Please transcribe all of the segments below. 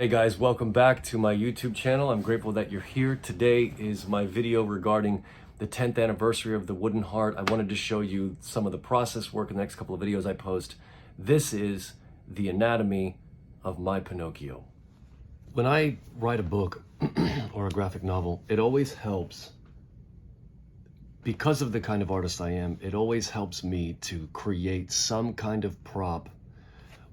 Hey guys, welcome back to my YouTube channel. I'm grateful that you're here. Today is my video regarding the 10th anniversary of the Wooden Heart. I wanted to show you some of the process work in the next couple of videos I post. This is the anatomy of my Pinocchio. When I write a book or a graphic novel, it always helps, because of the kind of artist I am, it always helps me to create some kind of prop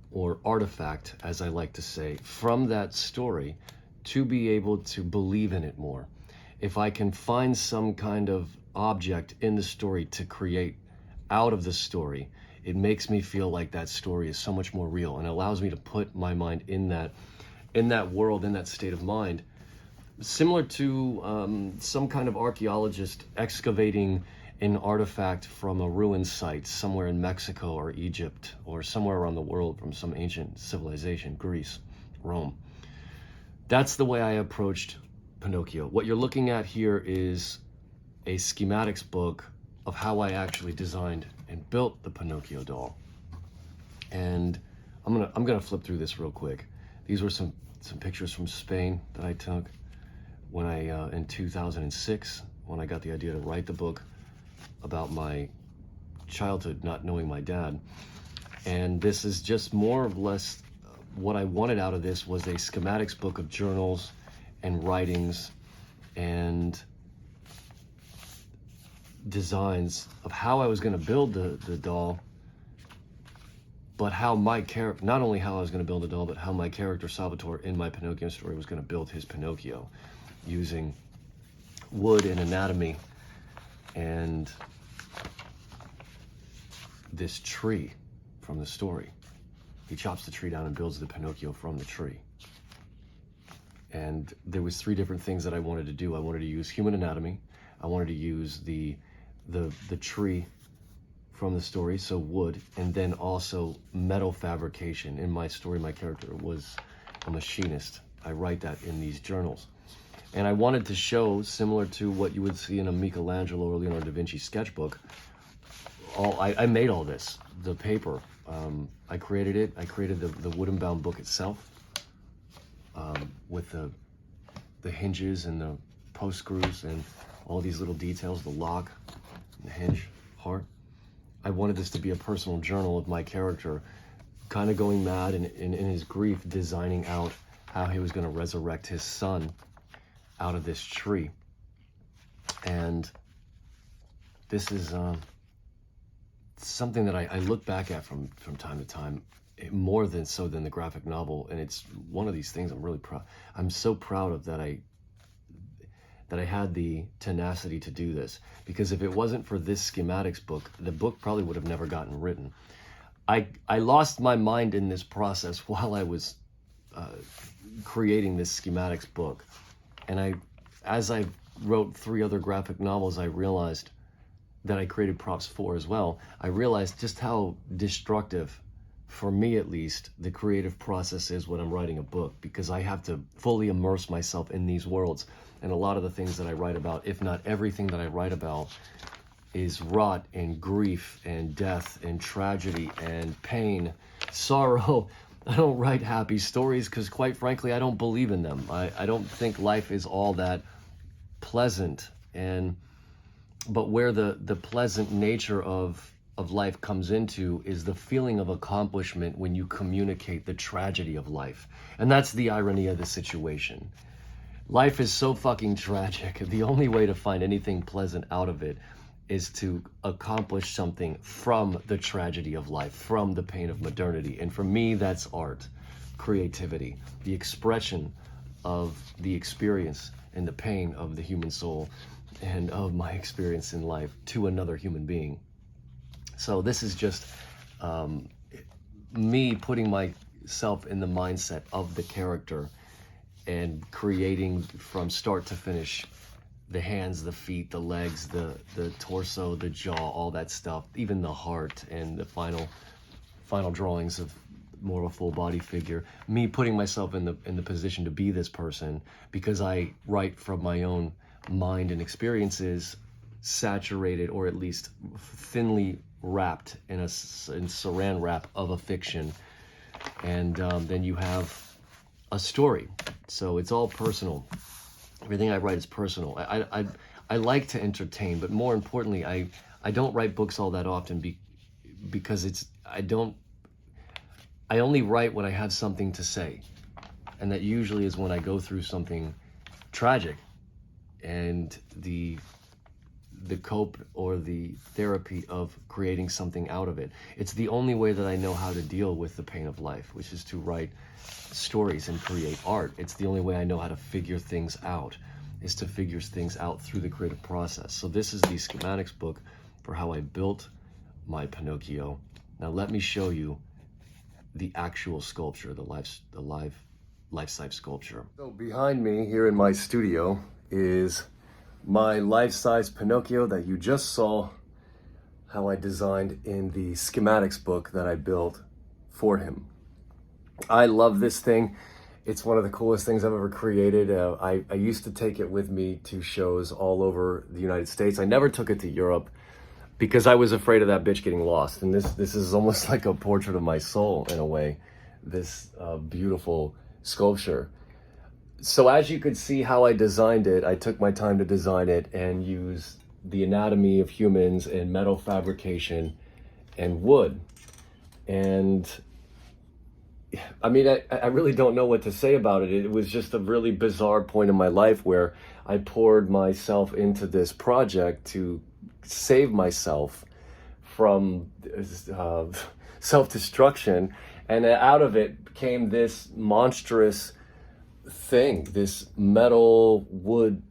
or artifact, as I like to say, from that story to be able to believe in it more. If I can find some kind of object in the story to create out of the story, it makes me feel like that story is so much more real and allows me to put my mind in that world, in that state of mind. Similar to some kind of archaeologist excavating an artifact from a ruined site somewhere in Mexico or Egypt or somewhere around the world from some ancient civilization, Greece, Rome. That's the way I approached Pinocchio. What you're looking at here is a schematics book of how I actually designed and built the Pinocchio doll. And I'm gonna flip through this real quick. These were some pictures from Spain that I took when in 2006, when I got the idea to write the book about my childhood, not knowing my dad. And this is just more or less what I wanted out of this was a schematics book of journals and writings and designs of how I was going to build the doll, but how my character, not only how I was going to build the doll, but how my character Salvatore in my Pinocchio story was going to build his Pinocchio using wood and anatomy and this tree from the story. He chops the tree down and builds the Pinocchio from the tree. And there was 3 different things that I wanted to do. I wanted to use human anatomy. I wanted to use the tree from the story, so wood, and then also metal fabrication. In my story, my character was a machinist. I write that in these journals. And I wanted to show, similar to what you would see in a Michelangelo or Leonardo da Vinci sketchbook, I made all this, the paper. I created it. I created the wooden bound book itself with the hinges and the post screws and all these little details, the lock, the hinge, heart. I wanted this to be a personal journal of my character, kind of going mad and in his grief, designing out how he was going to resurrect his son out of this tree. And this is something that I look back at from time to time, more than the graphic novel. And it's one of these things I'm really proud. I'm so proud of that I had the tenacity to do this, because if it wasn't for this schematics book, the book probably would have never gotten written. I lost my mind in this process while I was creating this schematics book. And as I wrote 3 other graphic novels, I realized that I created props for as well. I realized just how destructive, for me at least, the creative process is when I'm writing a book, because I have to fully immerse myself in these worlds. And a lot of the things that I write about, if not everything that I write about, is wrought in grief and death and tragedy and pain, sorrow. I don't write happy stories because, quite frankly, I don't believe in them. I don't think life is all that pleasant. But where the pleasant nature of life comes into is the feeling of accomplishment when you communicate the tragedy of life. And that's the irony of the situation. Life is so fucking tragic. The only way to find anything pleasant out of it is to accomplish something from the tragedy of life, from the pain of modernity. And for me, that's art, creativity, the expression of the experience and the pain of the human soul and of my experience in life to another human being. So this is just me putting myself in the mindset of the character and creating from start to finish the hands, the feet, the legs, the torso, the jaw, all that stuff, even the heart, and the final drawings of more of a full body figure. Me putting myself in the position to be this person, because I write from my own mind and experiences, saturated or at least thinly wrapped in saran wrap of a fiction. And then you have a story. So it's all personal. Everything I write is personal. I like to entertain, but more importantly, I don't write books all that often because I only write when I have something to say. And that usually is when I go through something tragic, and the cope or the therapy of creating something out of it. It's the only way that I know how to deal with the pain of life, which is to write stories and create art. It's the only way I know how to figure things out, is to figure things out through the creative process. So this is the schematics book for how I built my Pinocchio. Now let me show you the actual sculpture, the life-size sculpture. So behind me here in my studio is my life-size Pinocchio that you just saw how I designed in the schematics book that I built for him. I love this thing. It's one of the coolest things I've ever created. I used to take it with me to shows all over the United States. I never took it to Europe because I was afraid of that bitch getting lost. And this is almost like a portrait of my soul in a way, this beautiful sculpture. So as you could see how I designed it, I took my time to design it and use the anatomy of humans and metal fabrication and wood. And I mean, I really don't know what to say about it. It was just a really bizarre point in my life where I poured myself into this project to save myself from self-destruction. And out of it came this monstrous thing, this metal wood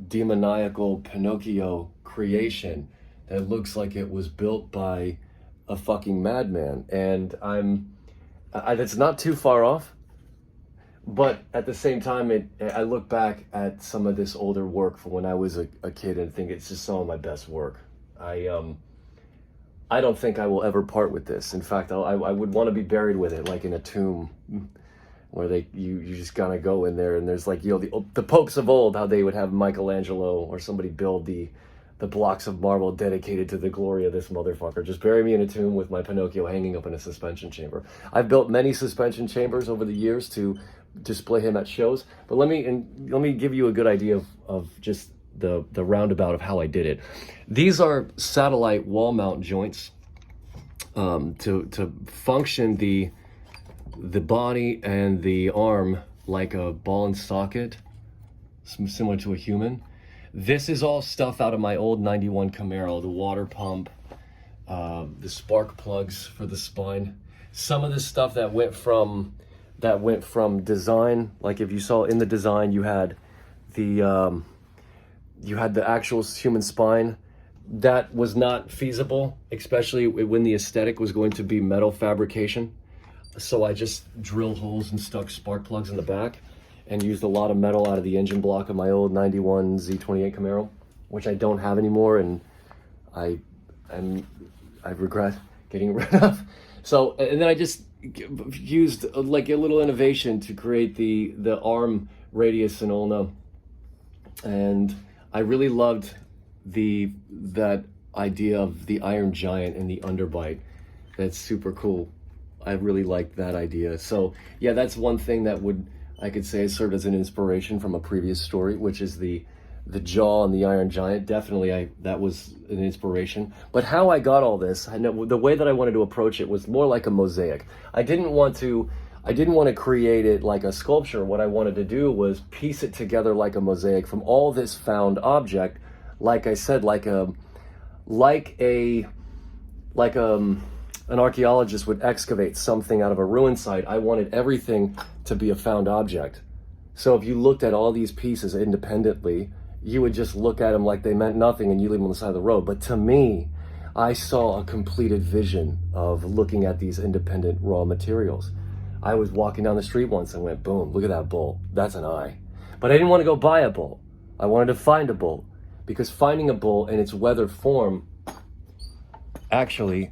demoniacal Pinocchio creation that looks like it was built by a fucking madman. And it's not too far off, but at the same time, I look back at some of this older work from when I was a kid and think it's just some of my best work. I don't think I will ever part with this. In fact, I would want to be buried with it, like in a tomb, where you just gotta go in there, and there's like, you know, the popes of old, how they would have Michelangelo or somebody build the blocks of marble dedicated to the glory of this motherfucker. Just bury me in a tomb with my Pinocchio hanging up in a suspension chamber. I've built many suspension chambers over the years to display him at shows, but let me give you a good idea of just the roundabout of how I did it. These are satellite wall mount joints to function the body and the arm like a ball and socket, similar to a human. This is all stuff out of my old 91 Camaro, the water pump, the spark plugs for the spine. Some of the stuff that went from design, like if you saw in the design, you had the actual human spine. That was not feasible, especially when the aesthetic was going to be metal fabrication. So I just drilled holes and stuck spark plugs in the back and used a lot of metal out of the engine block of my old 91 Z28 Camaro, which I don't have anymore, and I regret getting rid of. So, and then I just used like a little innovation to create the arm radius and ulna, and I really loved that idea of the Iron Giant and the underbite. That's super cool. I really liked that idea. So yeah, that's one thing that I could say served as an inspiration from a previous story, which is the jaw and the Iron Giant. Definitely that was an inspiration. But how I got all this, I know the way that I wanted to approach it was more like a mosaic. I didn't want to create it like a sculpture. What I wanted to do was piece it together like a mosaic from all this found object. Like I said, an archaeologist would excavate something out of a ruin site. I wanted everything to be a found object. So if you looked at all these pieces independently, you would just look at them like they meant nothing and you leave them on the side of the road. But to me, I saw a completed vision of looking at these independent raw materials. I was walking down the street once and went, boom, look at that bolt. That's an eye. But I didn't want to go buy a bolt. I wanted to find a bolt, because finding a bolt in its weathered form actually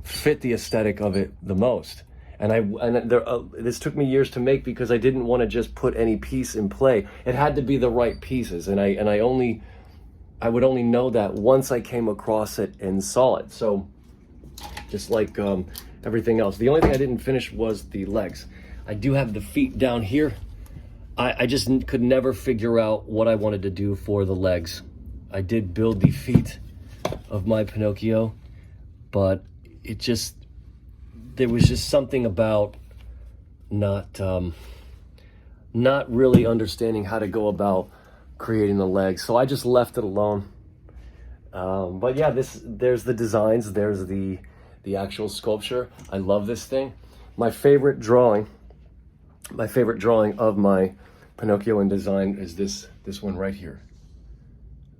fit the aesthetic of it the most. This took me years to make because I didn't want to just put any piece in play. It had to be the right pieces, and I would only know that once I came across it and saw it. So just like everything else, the only thing I didn't finish was the legs. I do have the feet down here. I just could never figure out what I wanted to do for the legs. I did build the feet of my Pinocchio, but there was just something about not really understanding how to go about creating the legs. So I just left it alone. But yeah, there's the designs, there's the actual sculpture. I love this thing. My favorite drawing of my Pinocchio in design is this one right here.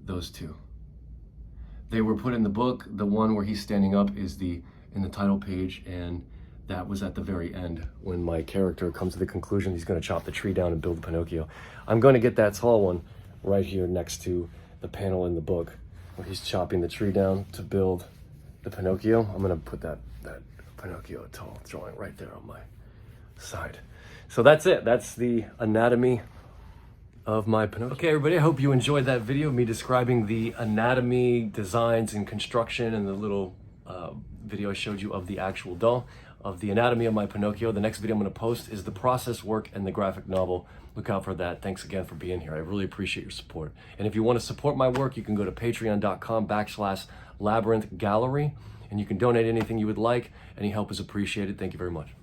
Those two. They were put in the book. The one where he's standing up is in the title page, and that was at the very end when my character comes to the conclusion he's going to chop the tree down and build the Pinocchio. I'm going to get that tall one right here next to the panel in the book where he's chopping the tree down to build the Pinocchio. I'm going to put that Pinocchio tall drawing right there on my side. So that's it. That's the anatomy of my Pinocchio. Okay, everybody, I hope you enjoyed that video of me describing the anatomy, designs, and construction, and the little video I showed you of the actual doll, of the anatomy of my Pinocchio. The next video I'm going to post is the process work and the graphic novel. Look out for that. Thanks again for being here. I really appreciate your support. And if you want to support my work, you can go to patreon.com/labyrinth gallery, and you can donate anything you would like. Any help is appreciated. Thank you very much.